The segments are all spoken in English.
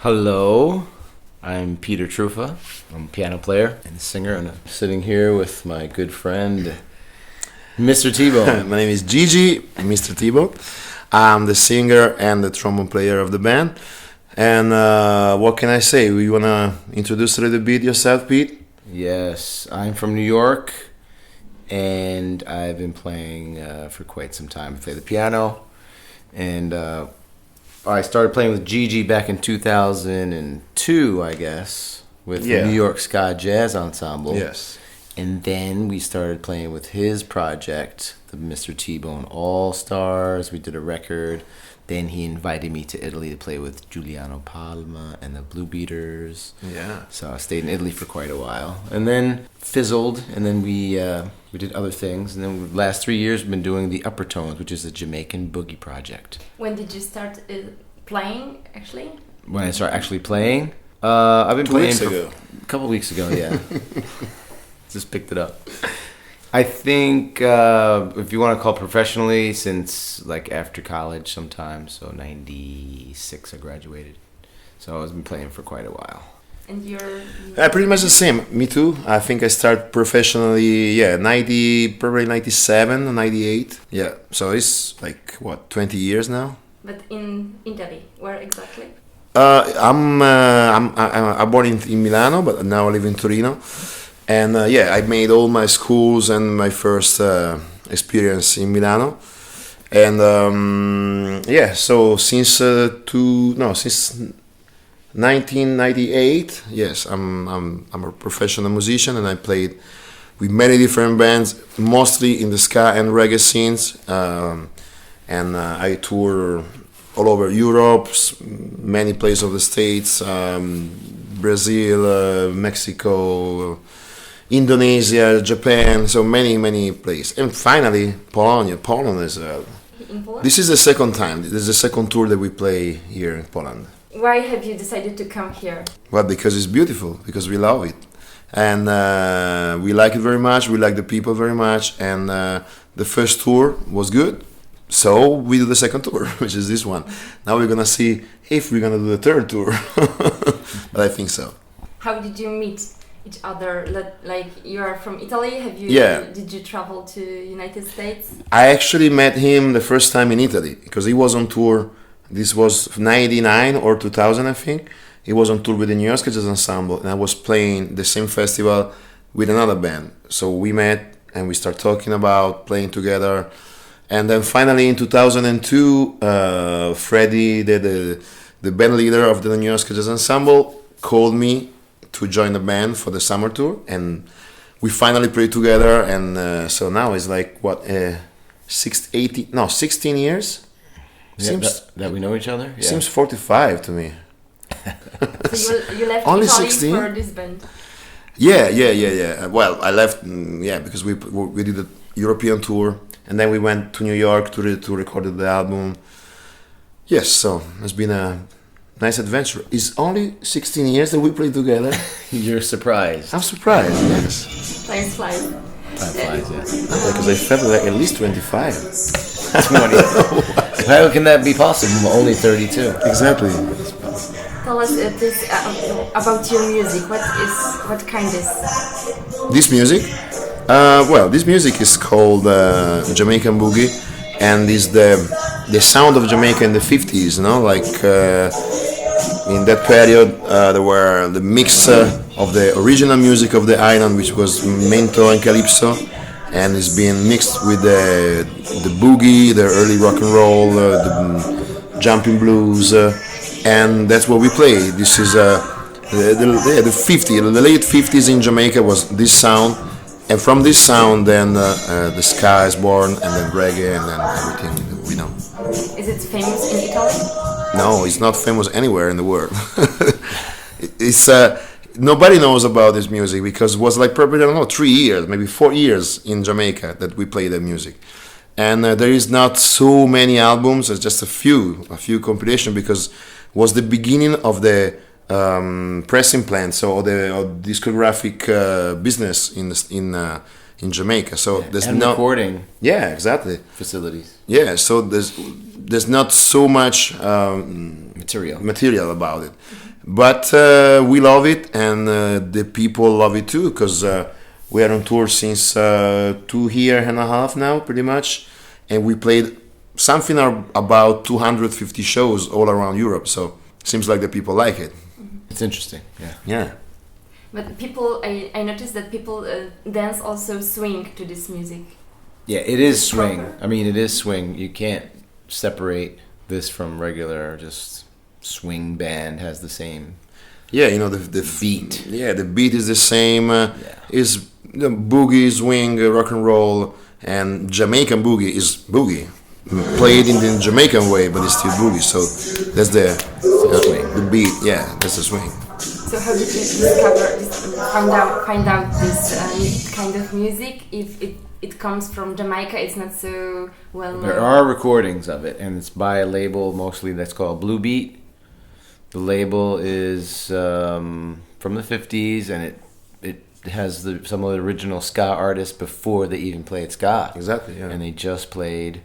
Hello, I'm Peter Trufa. I'm a piano player and singer, and I'm sitting here with my good friend, Mr. T-Bone. My name is Gigi, Mr. T-Bone. I'm the singer and the trombone player of the band. And what can I say? You want to introduce a little bit yourself, Pete? Yes, I'm from New York, and I've been playing for quite some time. I play the piano, and I started playing with Gigi back in 2002, I guess, with the New York Ska Jazz Ensemble. Yes. And then we started playing with his project, the Mr. T-Bone All-Stars. We did a record. Then he invited me to Italy to play with Giuliano Palma and the Blue Beaters. Yeah. So I stayed in Italy for quite a while. And then fizzled, and then we did other things. And then the last 3 years we've been doing the Uppertones, which is a Jamaican boogie project. When did you start playing, actually? When I started actually playing? I've been playing weeks ago. A couple weeks ago, yeah. Just picked it up. I think if you want to call it professionally, since like after college sometime, so 96 I graduated. So I've been playing for quite a while. And you're... Pretty much the same. Me too. I think I started professionally, probably 97, 98. Yeah, so it's like, 20 years now? But in Italy, where exactly? I'm born in Milano, but now I live in Torino. And I made all my schools and my first experience in Milano. And so since 1998, yes, I'm a professional musician, and I played with many different bands, mostly in the ska and reggae scenes. And I tour all over Europe, many places of the States, Brazil, Mexico, Indonesia, Japan, so many places. And finally, Poland. Poland is... This is the second time. This is the second tour that we play here in Poland. Why have you decided to come here? Well, because it's beautiful, because we love it. And we like it very much, we like the people very much, and the first tour was good. So we do the second tour, which is this one. Now we're gonna see if we're gonna do the third tour. But I think so. How did you meet each other? Like, you are from Italy. Did you travel to United States? I actually met him the first time in Italy because he was on tour. This was 99 or 2000, I think. He was on tour with the New York Jazz Ensemble, and I was playing the same festival with another band. So we met and we started talking about playing together. And then finally in 2002, Freddie, the band leader of the New York Jazz Ensemble, called me to join the band for the summer tour, and we finally played together. And so now it's like 16 years. Seems that we know each other. Yeah. Seems 45 to me. So you left Only Italy 16? for this band? Yeah. Well, I left, because we did a European tour, and then we went to New York to record the album. Yes, so it's been a nice adventure. It's only 16 years that we played together. You're surprised. I'm surprised, yes. Time flies. Time flies, yes. Because I felt like at least 25. 20. How can that be possible? I'm only 32. Exactly. Tell us about your music. What kind is? This music? This music is called Jamaican Boogie, and is the sound of Jamaica in the 50s, like in that period there were the mix of the original music of the island, which was mento and calypso, and it's being mixed with the boogie, the early rock and roll, the jumping blues, and that's what we play. This is the late 50s in Jamaica was this sound. And from this sound, then the ska is born, and then reggae, and then everything we know. Is it famous in Italy? No, it's not famous anywhere in the world. It's nobody knows about this music because it was like probably 3 years, maybe 4 years in Jamaica that we play the music, and there is not so many albums. It's just a few compilation because it was the beginning of the pressing plant, so the discographic business in Jamaica. So there's and no recording. Yeah, exactly. Facilities. Yeah, so there's not so much material material about it, But we love it, and the people love it too, because we are on tour since 2 years and a half now, pretty much, and we played something about 250 shows all around Europe. So seems like the people like it. It's interesting. Yeah. Yeah. But people, I noticed that people dance also swing to this music. Yeah, it is swing. Proper. I mean, it is swing. You can't separate this from regular just swing band has the same. Yeah, you know the Beat. Yeah, the beat is the same. Yeah. Is boogie, swing, rock and roll, and Jamaican boogie is boogie, played in the Jamaican way, but it's still boogie. So that's the swing. the beat. Yeah, that's the swing. So how did you discover this, find out this kind of music? If it comes from Jamaica, it's not so well known. There are recordings of it, and it's by a label mostly that's called Blue Beat. The label is from the 50s, and it has some of the original ska artists before they even played ska. Exactly. Yeah. And they just played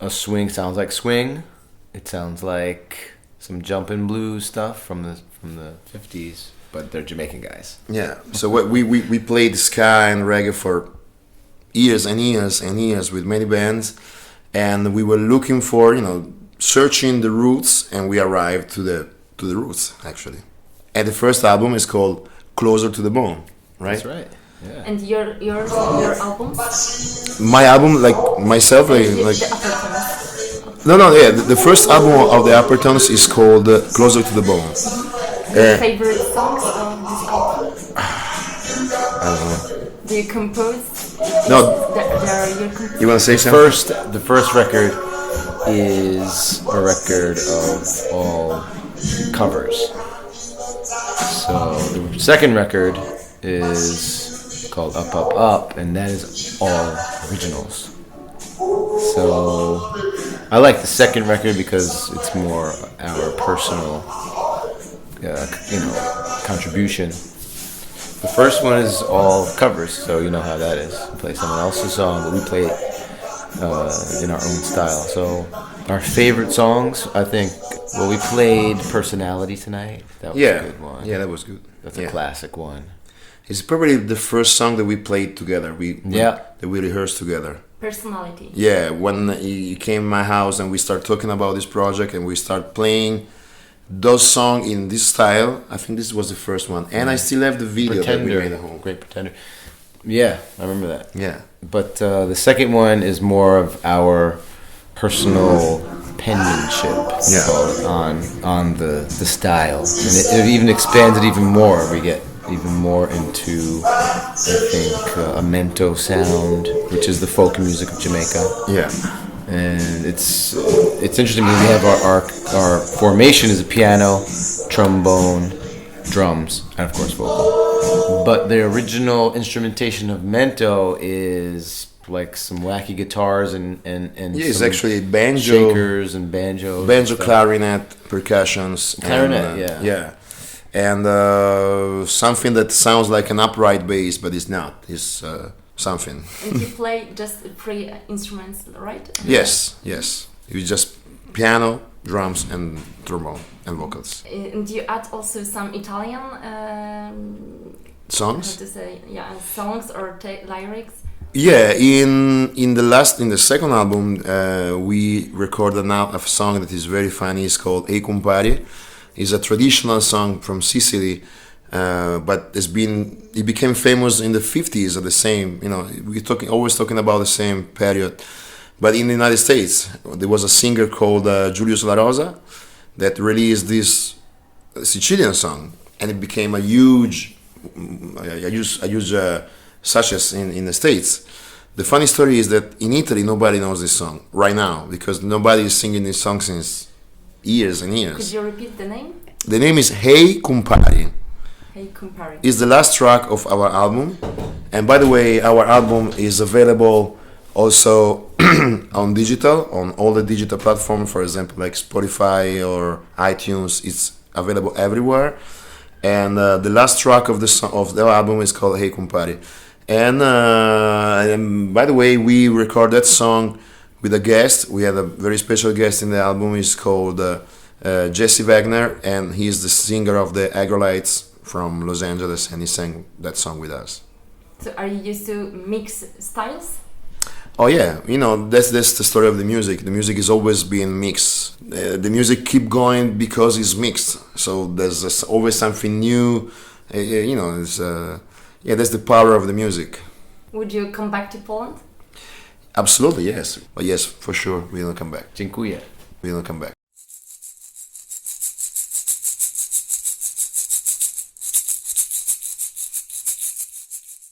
a swing. Sounds like swing. It sounds like some jumpin' blues stuff from the 50s, but they're Jamaican guys. Yeah. So we played ska and reggae for years and years and years with many bands, and we were looking for, searching the roots, and we arrived to the roots actually. And the first album is called Closer to the Bone, right? That's right. Yeah. And your albums? My album, like myself, like The Uppertones. no, yeah. The first album of the Uppertones is called Closer to the Bone. Your favorite songs of this album? I don't know. Do you compose? No. Your compositions? You want to say something? The first record is a record of all covers. So the second record is called Up, Up, Up, and that is all originals. So I like the second record because it's more our personal, contribution. The first one is all covers, so you know how that is. We play someone else's song, but we play it in our own style. So our favorite songs, I think, we played Personality tonight. That was a good one. Yeah, that was good. That's a classic one. It's probably the first song that we played together. That we rehearsed together. Personality. Yeah, when you came to my house and we started talking about this project and we started playing those songs in this style. I think this was the first one, and I still have the video Pretender, that we made at home. Great Pretender. Yeah, I remember that. Yeah, but the second one is more of our personal penmanship. Yeah. on the style, and it even expands it even more. We get even more into, I think, a mento sound, which is the folk music of Jamaica. Yeah. And it's interesting because we have our formation is a piano, trombone, drums, and of course vocal. But the original instrumentation of mento is like some wacky guitars and it's actually banjo, shakers and banjo, clarinet, percussions, clarinet, yeah, and something that sounds like an upright bass, but it's not. It's something. And you play just 3 instruments, right? Yes. It's just piano, drums, and trombone and vocals. And you add also some Italian songs. How to say? Yeah, songs or lyrics. Yeah, in the second album, we recorded now a song that is very funny. It's called "Hey Compari." It's a traditional song from Sicily, but it became famous in the 50s at the same. We're always talking about the same period. But in the United States, there was a singer called Julius La Rosa that released this Sicilian song, and it became a huge success in the States. The funny story is that in Italy, nobody knows this song right now because nobody is singing this song since years and years. Could you repeat the name? The name is Hey Compari. Hey Compari. It's the last track of our album. And by the way, our album is available also on digital, on all the digital platforms, for example, like Spotify or iTunes. It's available everywhere. And the last track of the album is called Hey Compari. And by the way, we recorded that song with a guest. We had a very special guest in the album. It's called Jesse Wagner, and he's the singer of the Agrolites from Los Angeles, and he sang that song with us. So are you used to mix styles? Oh yeah, that's the story of the music. The music is always being mixed. The music keep going because it's mixed. So there's always something new. That's the power of the music. Would you come back to Poland? Absolutely, yes. But yes, for sure, we will come back. Dziękuję. We will come back.